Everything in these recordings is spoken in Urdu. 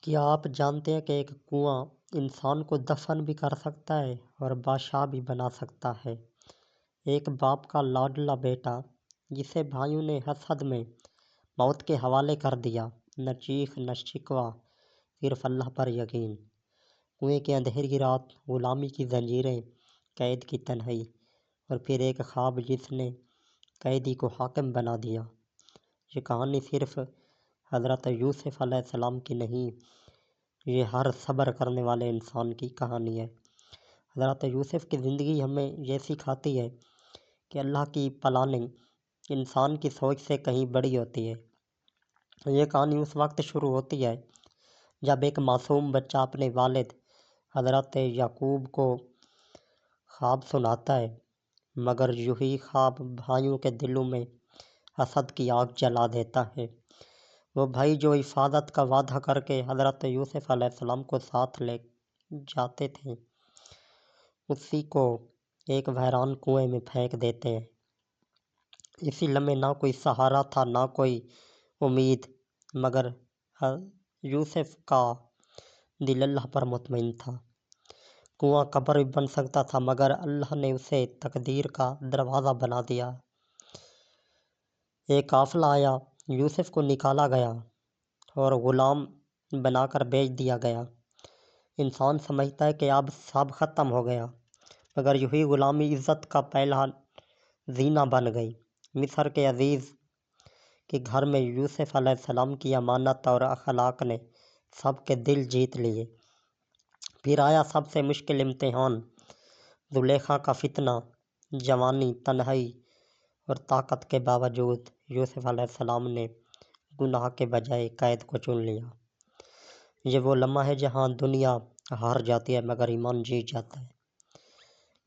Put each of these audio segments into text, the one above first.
کیا آپ جانتے ہیں کہ ایک کنواں انسان کو دفن بھی کر سکتا ہے اور بادشاہ بھی بنا سکتا ہے؟ ایک باپ کا لاڈلا بیٹا جسے بھائیوں نے حسد میں موت کے حوالے کر دیا، نہ چیخ نہ شکوہ، صرف اللہ پر یقین۔ کنویں کی اندھیری رات، غلامی کی زنجیریں، قید کی تنہائی، اور پھر ایک خواب جس نے قیدی کو حاکم بنا دیا۔ یہ کہانی صرف حضرت یوسف علیہ السلام کی نہیں، یہ ہر صبر کرنے والے انسان کی کہانی ہے۔ حضرت یوسف کی زندگی ہمیں یہ سکھاتی ہے کہ اللہ کی پلاننگ انسان کی سوچ سے کہیں بڑی ہوتی ہے۔ یہ کہانی اس وقت شروع ہوتی ہے جب ایک معصوم بچہ اپنے والد حضرت یعقوب کو خواب سناتا ہے، مگر یہی خواب بھائیوں کے دلوں میں حسد کی آگ جلا دیتا ہے۔ وہ بھائی جو حفاظت کا وعدہ کر کے حضرت یوسف علیہ السلام کو ساتھ لے جاتے تھے، اسی کو ایک ویران کنویں میں پھینک دیتے ہیں۔ اسی لمحے نہ کوئی سہارا تھا، نہ کوئی امید، مگر یوسف کا دل اللہ پر مطمئن تھا۔ کنواں قبر بھی بن سکتا تھا، مگر اللہ نے اسے تقدیر کا دروازہ بنا دیا۔ ایک قافلہ آیا، یوسف کو نکالا گیا اور غلام بنا کر بیچ دیا گیا۔ انسان سمجھتا ہے کہ اب سب ختم ہو گیا، مگر یہی غلامی عزت کا پہلا زینہ بن گئی۔ مصر کے عزیز کے گھر میں یوسف علیہ السلام کی امانت اور اخلاق نے سب کے دل جیت لیے۔ پھر آیا سب سے مشکل امتحان، زلیخا کا فتنہ۔ جوانی، تنہائی اور طاقت کے باوجود یوسف علیہ السلام نے گناہ کے بجائے قید کو چن لیا۔ یہ وہ لمحہ ہے جہاں دنیا ہار جاتی ہے مگر ایمان جیت جاتا ہے۔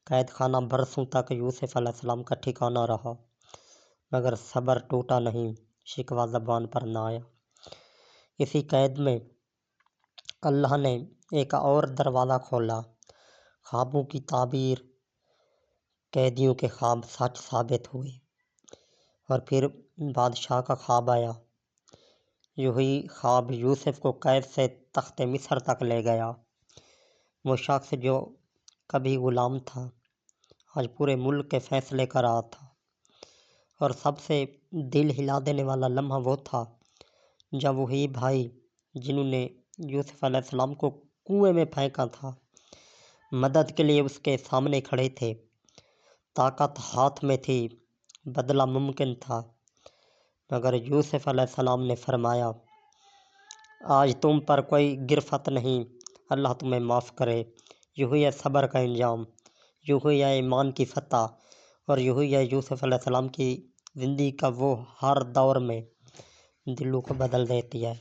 قید خانہ برسوں تک یوسف علیہ السلام کا ٹھکانہ رہا، مگر صبر ٹوٹا نہیں، شکوہ زبان پر نہ آیا۔ اسی قید میں اللہ نے ایک اور دروازہ کھولا۔ خوابوں کی تعبیر، قیدیوں کے خواب سچ ثابت ہوئے، اور پھر بادشاہ کا خواب آیا۔ یہی خواب یوسف کو قید سے تخت مصر تک لے گیا۔ وہ شخص جو کبھی غلام تھا، آج پورے ملک کے فیصلے کر رہا تھا۔ اور سب سے دل ہلا دینے والا لمحہ وہ تھا جب وہی بھائی جنہوں نے یوسف علیہ السلام کو کنویں میں پھینکا تھا، مدد کے لیے اس کے سامنے کھڑے تھے۔ طاقت ہاتھ میں تھی، بدلہ ممکن تھا، مگر یوسف علیہ السلام نے فرمایا، آج تم پر کوئی گرفت نہیں، اللہ تمہیں معاف کرے۔ یہی ہے صبر کا انجام، یہی ہے ایمان کی فتح، اور یہی ہے یوسف علیہ السلام کی زندگی کا وہ ہر دور میں دلوں کو بدل دیتی ہے۔